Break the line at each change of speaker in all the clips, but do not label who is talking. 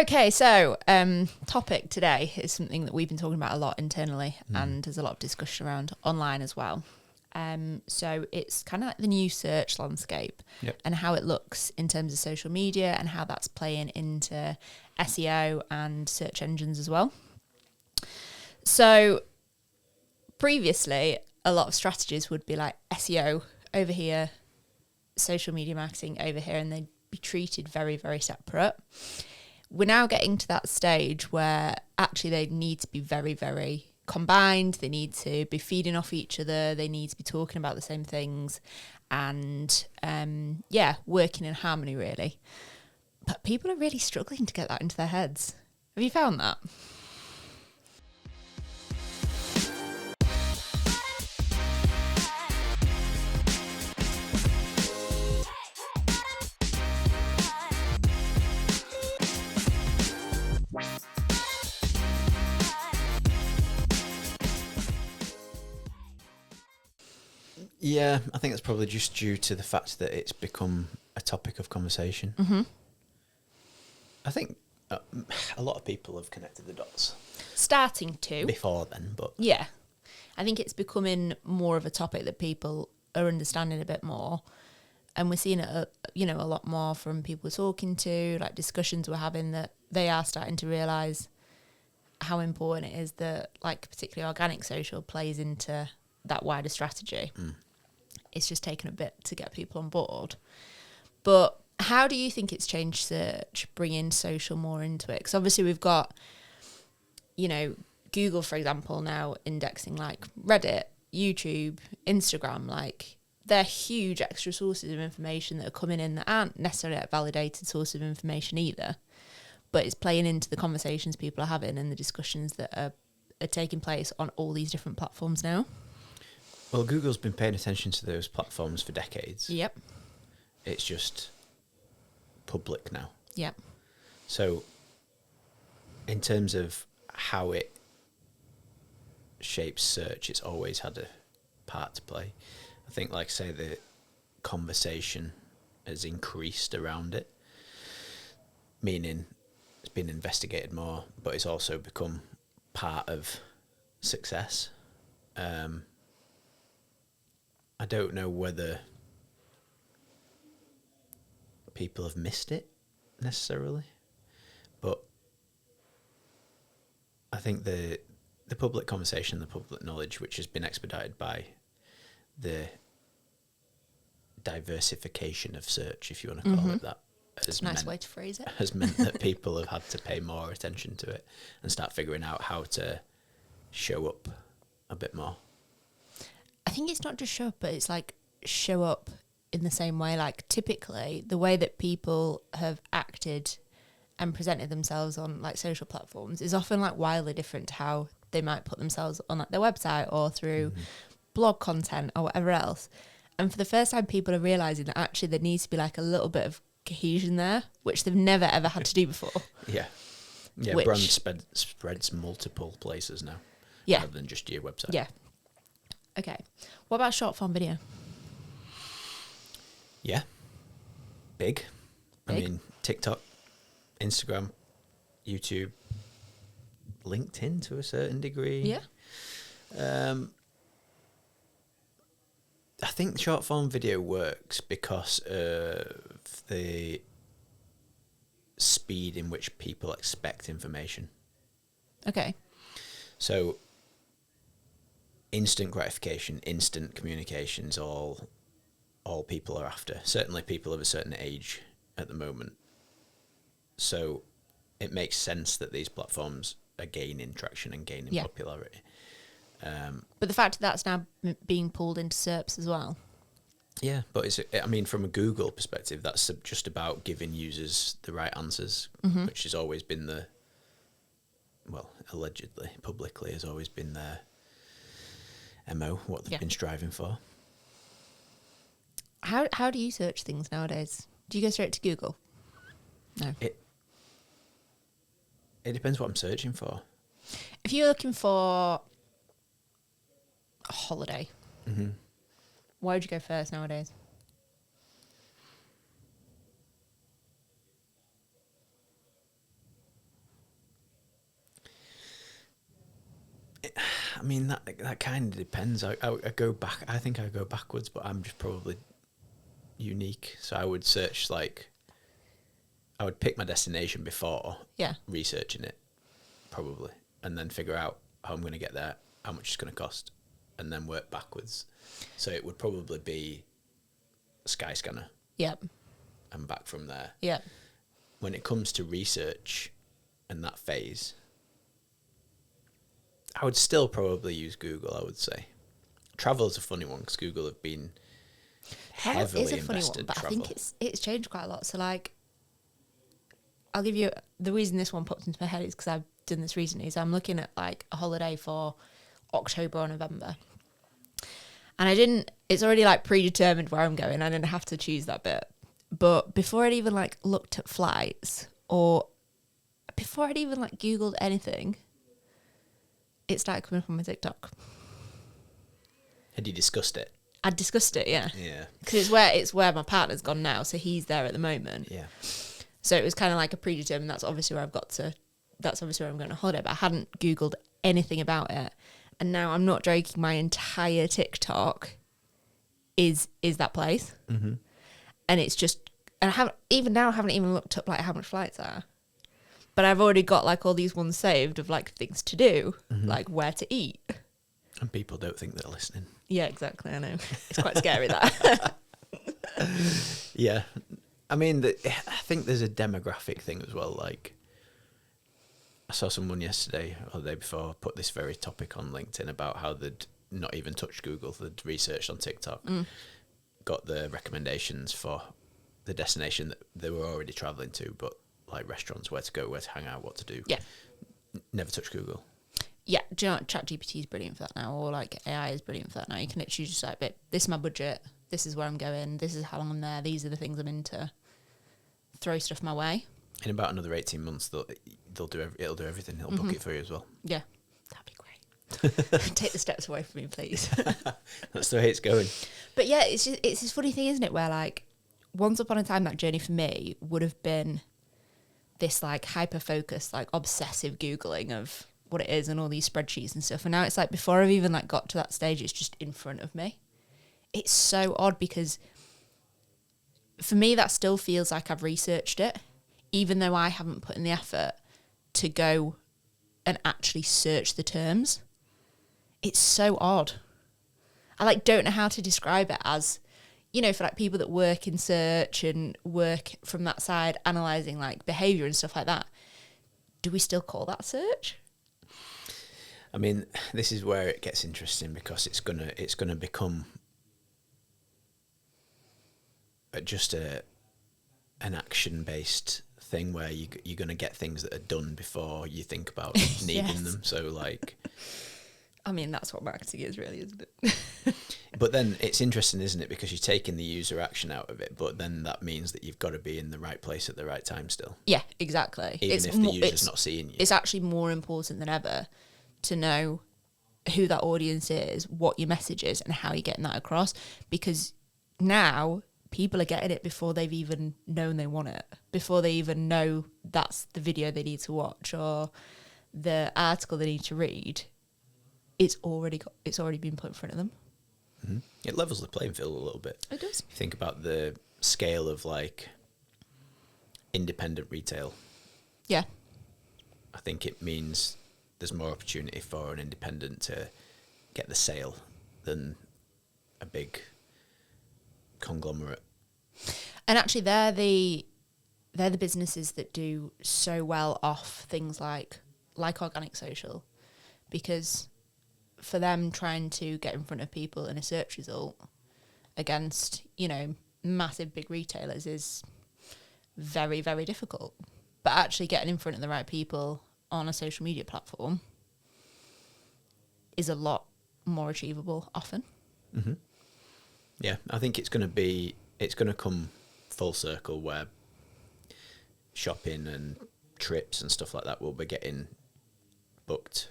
Okay, so topic today is something that we've been talking about a lot internally, and there's a lot of discussion around online as well. So it's kind of like the new search landscape and how it looks in terms of social media and how that's playing into SEO and search engines as well. So previously, a lot of strategies would be like SEO over here, social media marketing over here, and they'd be treated very, very separate. We're now getting to that stage where actually they need to be very, very combined. They need to be feeding off each other. They need to be talking about the same things and, working in harmony, really. But people are really struggling to get that into their heads. Have you found that?
Yeah, I think that's probably just due to the fact that it's become a topic of conversation.
Mm-hmm.
I think a lot of people have connected the dots.
Starting to.
Before then, but...
Yeah. I think it's becoming more of a topic that people are understanding a bit more. And we're seeing it, a lot more from people we're talking to, like discussions we're having, that they are starting to realise how important it is that, like, particularly organic social plays into that wider strategy. It's just taken a bit to get people on board. But how do you think it's changed search, bringing social more into it? Because obviously we've got, Google, for example, now indexing like Reddit, YouTube, Instagram, like they're huge extra sources of information that are coming in that aren't necessarily a validated source of information either. But it's playing into the conversations people are having and the discussions that are taking place on all these different platforms now.
Well, Google's been paying attention to those platforms for decades.
Yep.
It's just public now.
Yep.
So, in terms of how it shapes search, it's always had a part to play. I think, like I say, the conversation has increased around it, meaning it's been investigated more, but it's also become part of success. I don't know whether people have missed it necessarily, but I think the public conversation, the public knowledge, which has been expedited by the diversification of search, if you want to call it that,
That's a nice way to phrase it.
has meant that people have had to pay more attention to it and start figuring out how to show up a bit more.
I think it's not just show up, but it's like show up in the same way. Like typically the way that people have acted and presented themselves on like social platforms is often like wildly different to how they might put themselves on like their website or through blog content or whatever else. And for the first time, people are realising that actually there needs to be like a little bit of cohesion there, which they've never ever had to do before.
Yeah, brand spreads multiple places now.
Yeah.
Rather than just your website.
Yeah. Okay. What about short form video?
Yeah. Big. I mean, TikTok, Instagram, YouTube, LinkedIn to a certain degree.
Yeah.
I think short form video works because of the speed in which people expect information.
Okay.
So instant gratification, instant communications, all people are after. Certainly people of a certain age at the moment. So it makes sense that these platforms are gaining traction and gaining popularity.
But the fact that that's now being pulled into SERPs as well.
Yeah, but from a Google perspective, that's just about giving users the right answers, which has always been allegedly, publicly, has always been their MO, what they've been striving for.
How do you search things nowadays? Do you go straight to Google? No.
It depends what I'm searching for.
If you're looking for a holiday, why would you go first nowadays?
I mean, that kind of depends. I go back. I think I go backwards, but I'm just probably unique. So I would search I would pick my destination before researching it, probably, and then figure out how I'm going to get there, how much it's going to cost, and then work backwards. So it would probably be Skyscanner.
Yep.
And back from there.
Yep.
When it comes to research and that phase, I would still probably use Google, I would say. Travel is a funny one because Google have been heavily
It's a funny
invested
one, but
travel.
I think it's changed quite a lot. So, like, I'll give you the reason this one popped into my head is because I've done this recently. Is I'm looking at like a holiday for October or November, and it's already like predetermined where I'm going. I didn't have to choose that bit, but before I'd even like looked at flights or before I'd even like Googled anything, it started coming up on my TikTok.
Had you discussed it?
I'd discussed it, yeah.
Yeah.
Because it's where my partner's gone now, so he's there at the moment.
Yeah.
So it was kind of like a predetermined, that's obviously where I'm going on holiday, but I hadn't Googled anything about it. And now I'm not joking, my entire TikTok is that place.
Mm-hmm.
And it's just, and I haven't even looked up like how much flights are. But I've already got like all these ones saved of like things to do, like where to eat.
And people don't think they're listening.
Yeah, exactly, I know. It's quite scary, that.
Yeah. I mean, I think there's a demographic thing as well. Like, I saw someone yesterday or the day before put this very topic on LinkedIn about how they'd not even touched Google. They'd researched on TikTok, got the recommendations for the destination that they were already travelling to, but like restaurants, where to go, where to hang out, what to do.
Yeah.
Never touched Google.
Yeah, do you know what? ChatGPT is brilliant for that now, or like AI is brilliant for that now. You can literally just like, this is my budget, this is where I'm going, this is how long I'm there, these are the things I'm into. Throw stuff my way.
In about another 18 months, it'll do everything. It'll book it for you as well.
Yeah, that'd be great. Take the steps away from me, please.
That's the way it's going.
But yeah, it's this funny thing, isn't it? Where like once upon a time, that journey for me would have been this like hyper focused, like obsessive Googling of what it is and all these spreadsheets and stuff. And now it's like before I've even like got to that stage, it's just in front of me. It's so odd because for me, that still feels like I've researched it, even though I haven't put in the effort to go and actually search the terms. It's so odd. I like don't know how to describe it as, you know, for like people that work in search and work from that side, analysing like behaviour and stuff like that. Do we still call that search?
I mean, this is where it gets interesting because it's gonna become just an action-based thing where you're going to get things that are done before you think about needing them. So like,
I mean, that's what marketing is really, isn't it?
But then it's interesting, isn't it? Because you're taking the user action out of it, but then that means that you've got to be in the right place at the right time still.
Yeah, exactly.
Even if the user's not seeing you.
It's actually more important than ever to know who that audience is, what your message is, and how you're getting that across. Because now people are getting it before they've even known they want it, before they even know that's the video they need to watch or the article they need to read. It's already been put in front of them.
Mm-hmm. It levels the playing field a little bit.
It does.
You think about the scale of like independent retail.
Yeah.
I think it means there's more opportunity for an independent to get the sale than a big conglomerate.
And actually they're the businesses that do so well off things like organic social, because for them trying to get in front of people in a search result against, you know, massive big retailers is very, very difficult. But actually getting in front of the right people on a social media platform is a lot more achievable often.
Mm-hmm. Yeah, I think it's going to come full circle where shopping and trips and stuff like that will be getting booked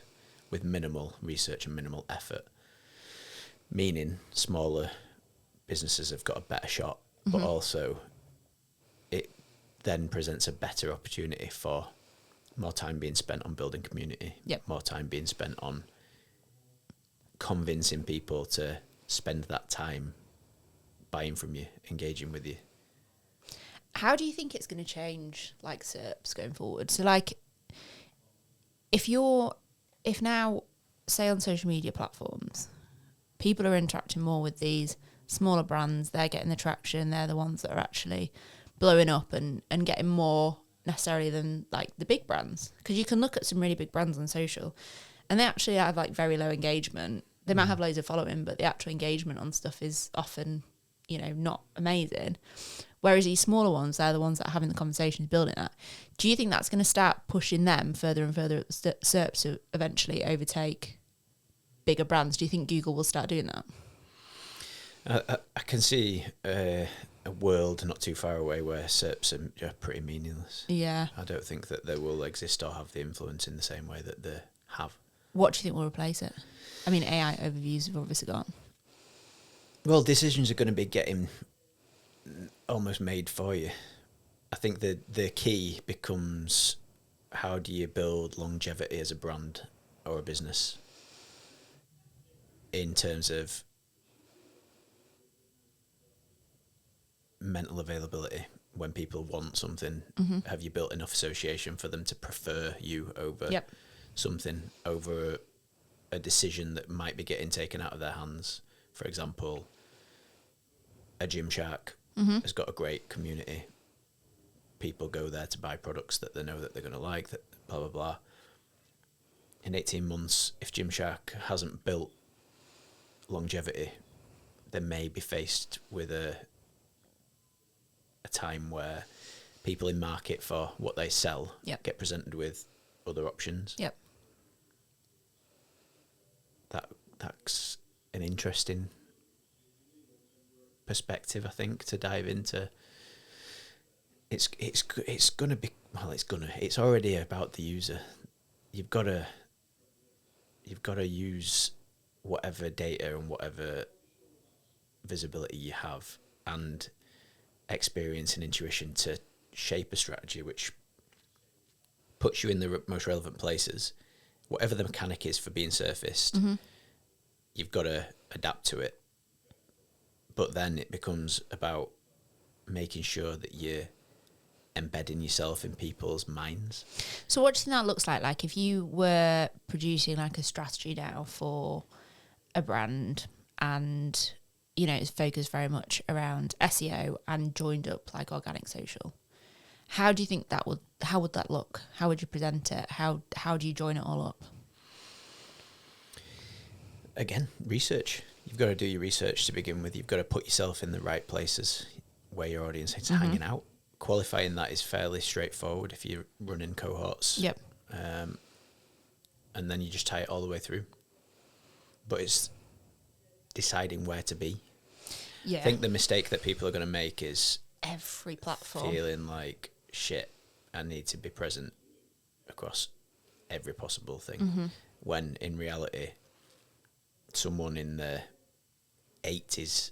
with minimal research and minimal effort, meaning smaller businesses have got a better shot, but also it then presents a better opportunity for more time being spent on building community, more time being spent on convincing people to spend that time buying from you, engaging with you.
How do you think it's going to change, like, SERPs going forward? So, like, if now, say on social media platforms, people are interacting more with these smaller brands, they're getting the traction, they're the ones that are actually blowing up and getting more necessarily than, like, the big brands. Because you can look at some really big brands on social and they actually have, like, very low engagement. They might have loads of following, but the actual engagement on stuff is often, not amazing. Whereas these smaller ones, they're the ones that are having the conversations, building that. Do you think that's going to start pushing them further and further up the SERPs to eventually overtake bigger brands? Do you think Google will start doing that?
I can see a world not too far away where SERPs are pretty meaningless.
Yeah.
I don't think that they will exist or have the influence in the same way that they have.
What do you think will replace it? I mean, AI overviews have obviously gone.
Well, decisions are going to be getting almost made for you. I think the key becomes, how do you build longevity as a brand or a business in terms of mental availability. When people want something, have you built enough association for them to prefer you over something, over a decision that might be getting taken out of their hands? For example, a Gymshark has got a great community. People go there to buy products that they know that they're going to like, that blah, blah, blah. In 18 months, if Gymshark hasn't built longevity, they may be faced with a time where people in market for what they sell get presented with other options. That's an interesting perspective, I think, to dive into. It's gonna be, well, it's already about the user. You've got to use whatever data and whatever visibility you have and experience and intuition to shape a strategy which puts you in the most relevant places. Whatever the mechanic is for being surfaced, you've got to adapt to it. But then it becomes about making sure that you're embedding yourself in people's minds.
So what do you think that looks like? Like, if you were producing like a strategy now for a brand and, it's focused very much around SEO and joined up like organic social, how do you think how would that look? How would you present it? How do you join it all up?
Again, research. You've got to do your research to begin with. You've got to put yourself in the right places where your audience is hanging out. Qualifying that is fairly straightforward if you're running cohorts. And then you just tie it all the way through. But it's deciding where to be. I think the mistake that people are going to make is
every platform
feeling like, shit, I need to be present across every possible thing. When in reality, someone in their 80s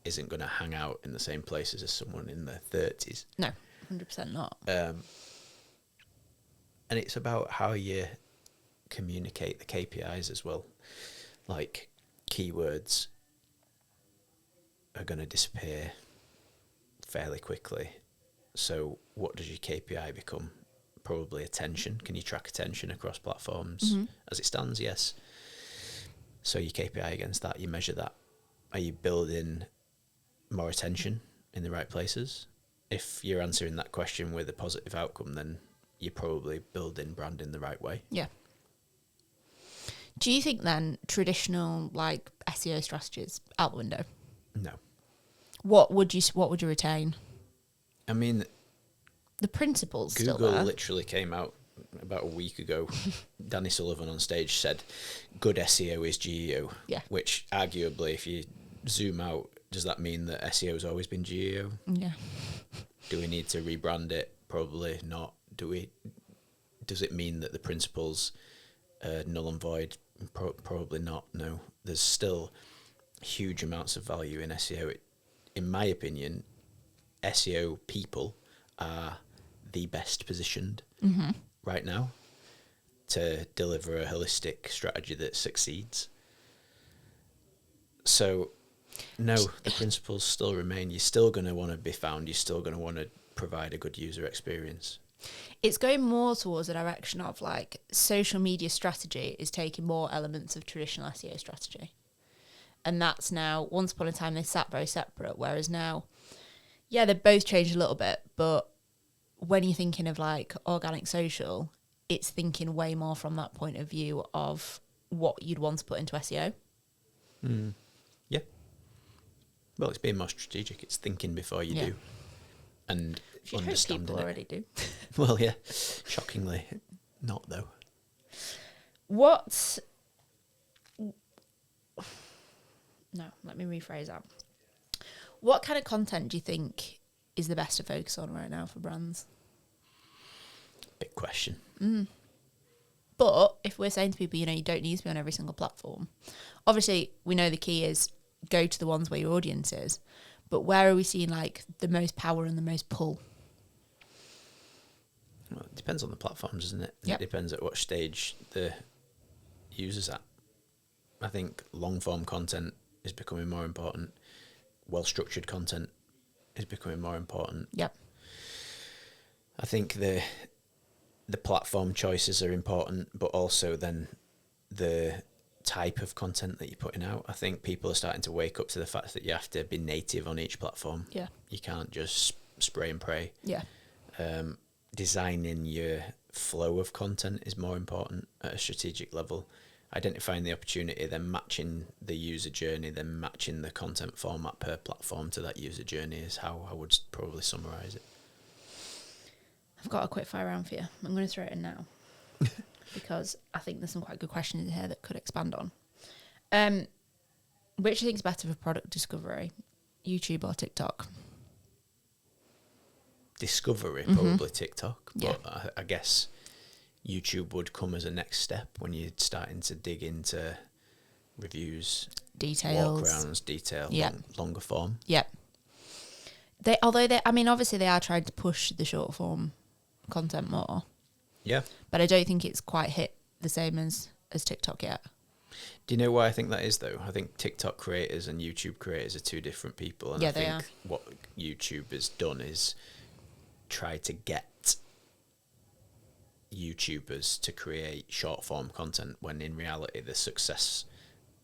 isn't going to hang out in the same places as someone in their 30s.
No, 100% not.
And it's about how you communicate the KPIs as well. Like, keywords are going to disappear fairly quickly. So what does your KPI become? Probably attention. Can you track attention across platforms? As it stands, yes. So your KPI against that, you measure that. Are you building more attention in the right places? If you're answering that question with a positive outcome, then you're probably building branding the right way.
Yeah. Do you think then traditional like SEO strategies out the window?
No.
What would you retain?
I mean,
the principles
Google
still there.
literally came out about a week ago. Danny Sullivan on stage said, good SEO is GEO.
Yeah. Which
arguably, if you zoom out, does that mean that SEO has always been GEO?
Yeah.
Do we need to rebrand it? Probably not. Does it mean that the principles are null and void? Probably not. No. There's still huge amounts of value in SEO. In my opinion, SEO people are the best positioned right now to deliver a holistic strategy that succeeds. So, no, the principles still remain. You're still going to want to be found. You're still going to want to provide a good user experience.
It's going more towards a direction of like social media strategy is taking more elements of traditional SEO strategy. And that's now, once upon a time, they sat very separate, whereas now, yeah, they've both changed a little bit, but when you're thinking of like organic social, it's thinking way more from that point of view of what you'd want to put into SEO.
Yeah. Well, it's being more strategic. It's thinking before you do. And
You'd hope
understanding
people
it.
already do.
Well, yeah. Shockingly, not though.
What... No, let me rephrase that. What kind of content do you think is the best to focus on right now for brands?
Big question.
But if we're saying to people, you don't need to be on every single platform, obviously we know the key is go to the ones where your audience is, but where are we seeing like the most power and the most pull?
Well, it depends on the platforms, doesn't it?
Yep.
It depends at what stage the user's at. I think long-form content is becoming more important. Well-structured content is becoming more important.
Yep.
I think the platform choices are important, but also then the type of content that you're putting out. I think people are starting to wake up to the fact that you have to be native on each platform.
Yeah.
You can't just spray and pray.
Yeah.
Designing your flow of content is more important at a strategic level. Identifying the opportunity, then matching the user journey, then matching the content format per platform to that user journey is how I would probably summarise it.
I've got a quick fire round for you. I'm going to throw it in now because I think there's some quite good questions in here that could expand on. Which do you think is better for product discovery, YouTube or TikTok?
Discovery, probably TikTok, but
Yeah.
I guess YouTube would come as a next step when you're starting to dig into reviews,
Details,
walkarounds, detail,
Yeah.
longer form.
Yep. Obviously they are trying to push the short form content more,
Yeah.
but I don't think it's quite hit the same as TikTok yet.
Do you know why I think that is, though? I think TikTok creators and YouTube creators are two different people. And
Yeah,
I
they
think
are.
what YouTube has done is try to get YouTubers to create short form content when in reality the success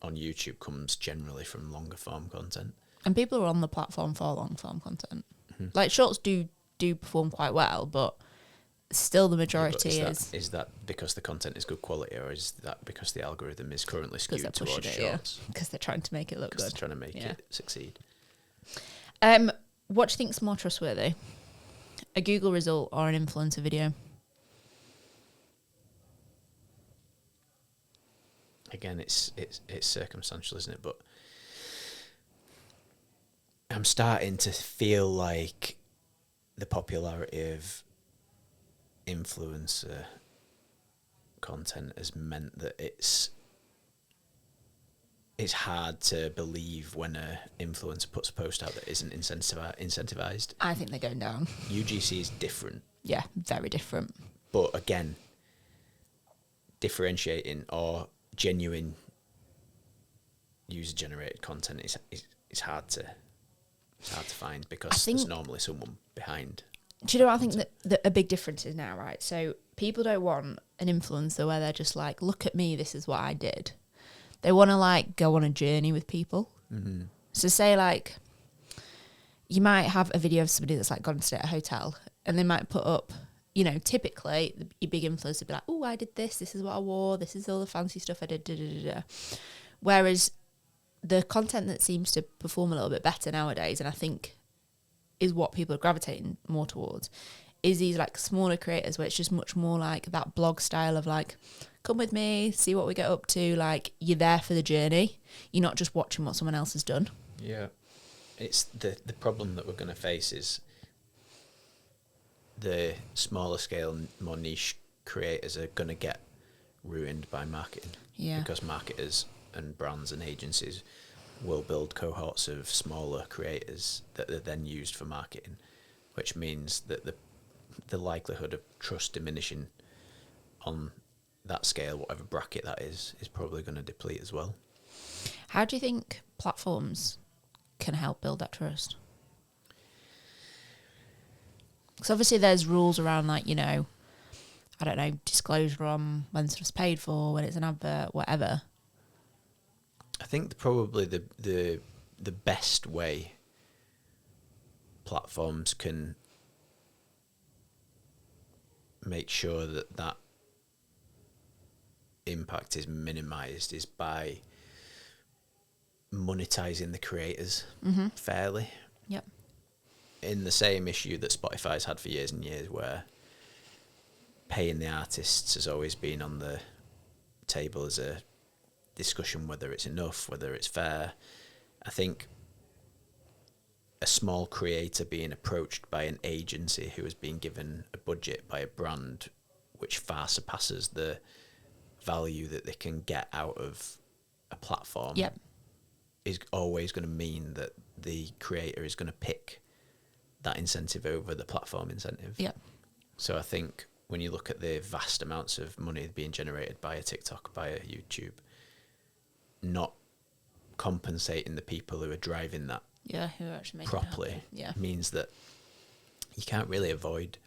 on YouTube comes generally from longer form content.
And people are on the platform for long form content. Like shorts do perform quite well, but still the majority
Is that because the content is good quality, or is that because the algorithm is currently skewed towards shorts?
Because they're trying to make it look
Because
good.
they're trying to make it succeed.
What do you think's more trustworthy? A Google result or an influencer video?
Again, it's circumstantial, isn't it? But I'm starting to feel like the popularity of influencer content has meant that it's hard to believe when a influencer puts a post out that isn't incentivized.
I think they're going down.
UGC is different.
Yeah, very different.
But again, differentiating or genuine user-generated content is hard to find because there's normally someone behind.
Do you know what I think that a big difference is now, right? So people don't want an influencer where they're just like, look at me, this is what I did. They want to like go on a journey with people. Mm-hmm. So say like you might have a video of somebody that's like gone to stay at a hotel and they might put up, typically your big influencer would be like, oh, I did this is what I wore, this is all the fancy stuff I did, Whereas the content that seems to perform a little bit better nowadays, and I think is what people are gravitating more towards, is these like smaller creators where it's just much more like that blog style of like, come with me, see what we get up to, like you're there for the journey. You're not just watching what someone else has done.
Yeah. It's the problem that we're going to face is the smaller scale, more niche creators are going to get ruined by marketing.
Yeah.
Because marketers and brands and agencies will build cohorts of smaller creators that are then used for marketing, which means that the likelihood of trust diminishing on that scale, whatever bracket that is probably going to deplete as well.
How do you think platforms can help build that trust? Because obviously there's rules around, like, you know, I don't know, disclosure on when stuff's paid for, when it's an advert, whatever.
I think probably the best way platforms can make sure that that impact is minimized is by monetizing the creators fairly.
Yep.
In the same issue that Spotify's had for years and years, where paying the artists has always been on the table as a discussion, whether it's enough, whether it's fair. I think a small creator being approached by an agency who has been given a budget by a brand which far surpasses the value that they can get out of a platform
Yep.
is always going to mean that the creator is going to pick that incentive over the platform incentive.
Yep.
So I think when you look at the vast amounts of money being generated by a TikTok, by a YouTube, not compensating the people who are driving that
Yeah, who are actually making
properly
it happen. Yeah.
means that you can't really avoid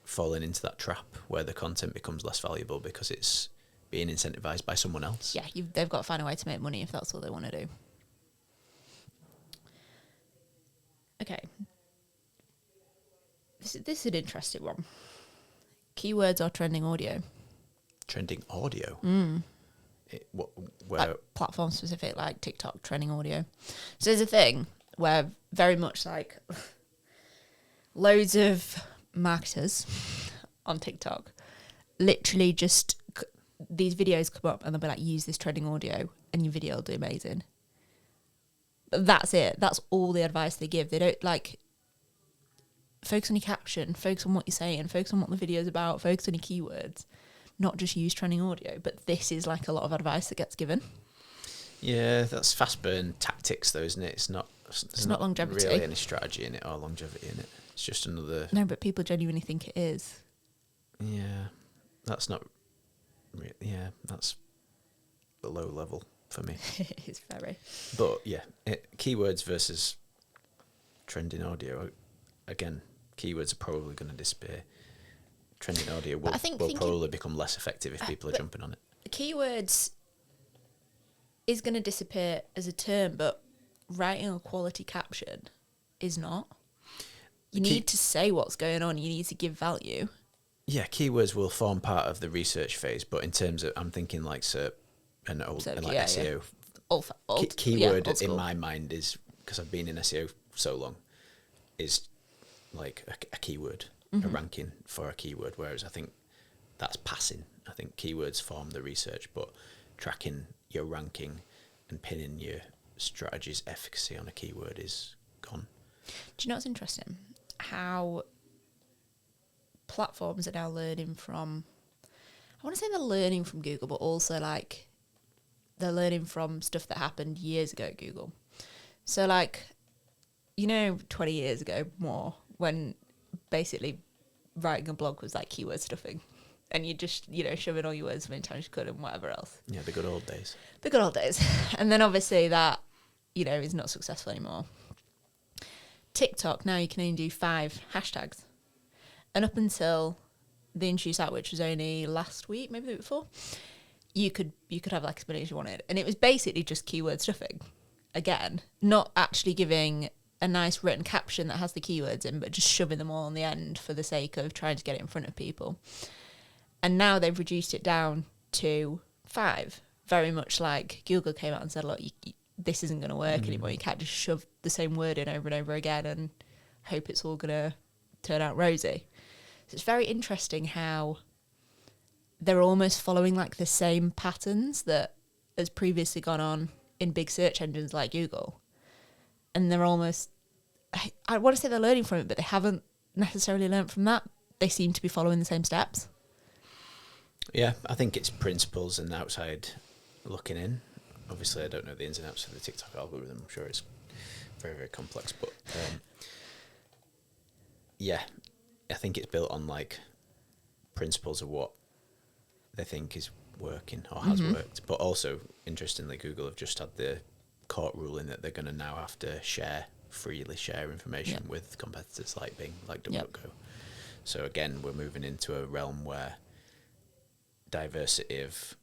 falling into that trap where the content becomes less valuable because it's being incentivized by someone else.
Yeah, they've got to find a way to make money if that's what they want to do. Okay. This is an interesting one. Keywords are trending audio.
Trending audio. Where
Like platform specific, like TikTok trending audio. So there's a thing where very much like loads of marketers on TikTok literally just these videos come up and they'll be like, use this trending audio and your video will do amazing. But that's it. That's all the advice they give. They don't like focus on your caption, focus on what you're saying, focus on what the video's about, focus on your keywords, not just use trending audio. But this is like a lot of advice that gets given.
Yeah, that's fast burn tactics though, isn't it? It's not
longevity.
Really any strategy in it or longevity in it. It's just another...
No, but people genuinely think it is.
Yeah, that's not... Yeah, that's the low level for me.
It's very...
But yeah, keywords versus trending audio. Again, keywords are probably going to disappear. Trending audio will probably become less effective if people are jumping on it.
Keywords is going to disappear as a term, but writing a quality caption is not. You need to say what's going on. You need to give value.
Yeah, keywords will form part of the research phase, but in terms of, I'm thinking like SERP and SEO.
Old,
keyword
old
in my mind is, because I've been in SEO so long, is like a keyword, a ranking for a keyword, whereas I think that's passing. I think keywords form the research, but tracking your ranking and pinning your strategy's efficacy on a keyword is gone.
Do you know what's interesting? How platforms are now learning from, I want to say they're learning from Google, but also like they're learning from stuff that happened years ago at Google. So like, 20 years ago more, when basically writing a blog was like keyword stuffing and you just, shove in all your words as many times as you could and whatever else.
Yeah, the good old days.
The good old days. And then obviously that, is not successful anymore. TikTok, now you can only do 5 hashtags. And up until they introduced that, which was only last week, maybe the week before, you could have like as many as you wanted. And it was basically just keyword stuffing. Again, not actually giving a nice written caption that has the keywords in, but just shoving them all on the end for the sake of trying to get it in front of people. And now they've reduced it down to 5. Very much like Google came out and said, look, this isn't going to work anymore. You can't just shove the same word in over and over again and hope it's all going to turn out rosy. So it's very interesting how they're almost following like the same patterns that has previously gone on in big search engines like Google. And they're almost, I want to say they're learning from it, but they haven't necessarily learned from that. They seem to be following the same steps.
Yeah, I think it's principles and outside looking in. Obviously, I don't know the ins and outs of the TikTok algorithm. I'm sure it's very, very complex. But yeah, I think it's built on like principles of what they think is working or has worked. But also, interestingly, Google have just had the court ruling that they're going to now have to freely share information with competitors like Bing, like DuckDuckGo. So again, we're moving into a realm where diversity of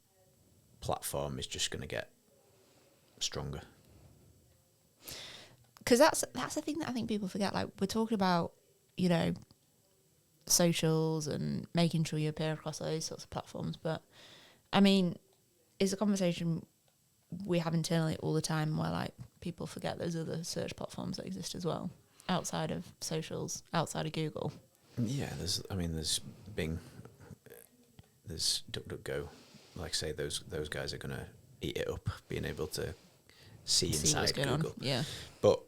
platform is just going to get stronger.
Because that's the thing that I think people forget. Like, we're talking about, you know, socials and making sure you appear across those sorts of platforms, but I mean, it's a conversation we have internally all the time where like people forget there's other search platforms that exist as well outside of socials, outside of Google.
Yeah, there's Bing, there's DuckDuckGo. Like I say, those guys are going to eat it up, being able to see inside Google.
On. Yeah.
But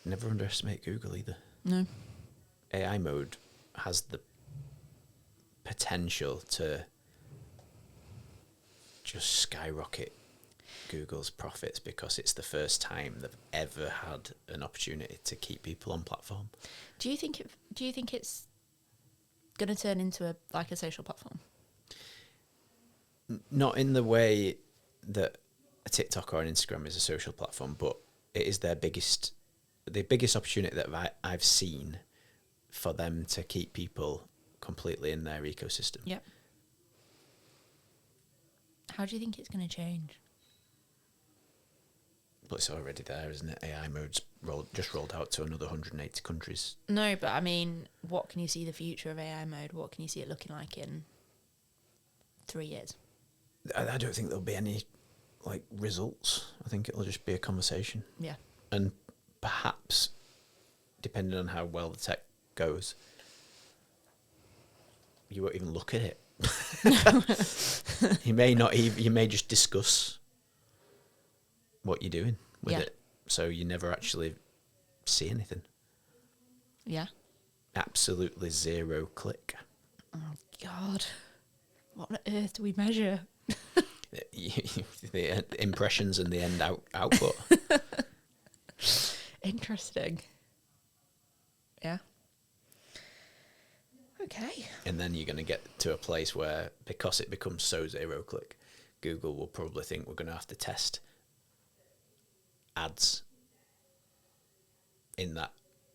never underestimate Google either.
No.
AI mode has the potential to just skyrocket Google's profits because it's the first time they've ever had an opportunity to keep people on platform.
Do you think it's going to turn into a social platform?
Not in the way that a TikTok or an Instagram is a social platform, but it is the biggest opportunity that I've seen for them to keep people completely in their ecosystem.
Yep. How do you think it's going to change?
But it's already there, isn't it? AI mode's rolled out to another 180 countries.
No, but I mean, what can you see the future of AI mode? What can you see it looking like in 3 years?
I don't think there'll be any results. I think it'll just be a conversation.
Yeah.
And perhaps, depending on how well the tech goes, you won't even look at it. You may just discuss what you're doing with it. So you never actually see anything.
Yeah.
Absolutely zero click.
Oh, God. What on earth do we measure?
The impressions and the end output.
Interesting. Yeah. Okay.
And then you're going to get to a place where, because it becomes so zero click, Google will probably think we're going to have to test ads in that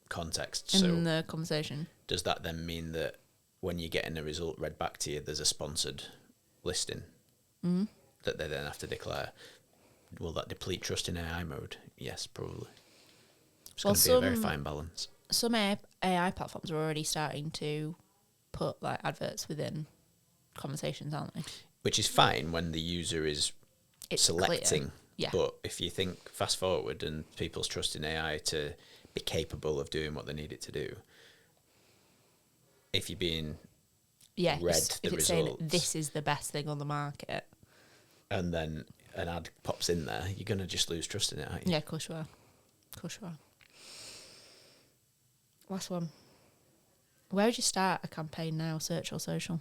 context.
In the conversation.
Does that then mean that when you're getting a result read back to you, there's a sponsored listing that they then have to declare? Will that deplete trust in AI mode? Yes, probably. It's going to be a very fine balance.
Some AI platforms are already starting to put adverts within conversations, aren't they?
Which is fine when the user is selecting.
Clear. Yeah.
But if you think fast forward and people's trust in AI to be capable of doing what they need it to do, if you're being read the
if it's
results,
saying this is the best thing on the market,
and then an ad pops in there, you're going to just lose trust in it, aren't you?
Yeah, of course you are. Of course you are. Last one. Where would you start a campaign now, search or social?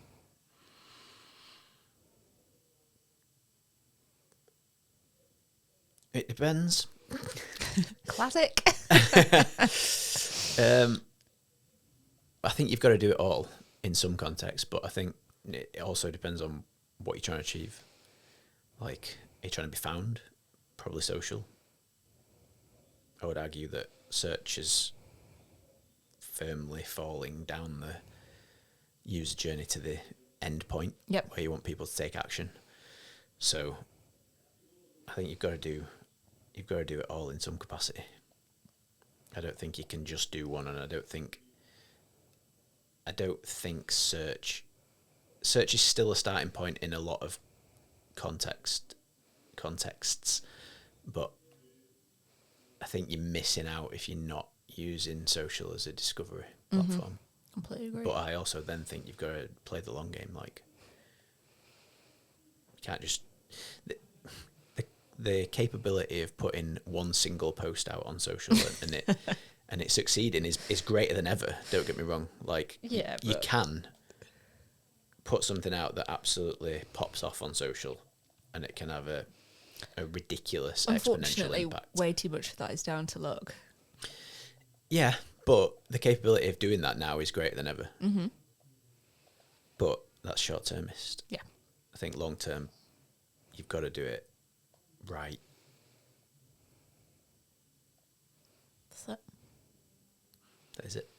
It depends.
Classic.
I think you've got to do it all in some context, but I think it also depends on what you're trying to achieve. Like, are you trying to be found? Probably social. I would argue that search is firmly falling down the user journey to the end point where you want people to take action. So I think you've got to do it all in some capacity. I don't think you can just do one, and I don't think search is still a starting point in a lot of contexts, but I think you're missing out if you're not using social as a discovery platform.
Completely agree.
But I also then think you've got to play the long game. Like, you can't just the capability of putting one single post out on social and it succeeding is greater than ever. Don't get me wrong. Like, you can put something out that absolutely pops off on social, and it can have a ridiculous exponential impact.
Way too much of that is down to luck.
Yeah, but the capability of doing that now is greater than ever. Mm-hmm. But that's short-termist.
Yeah.
I think long-term, you've got to do it right.
That's it.
That is it.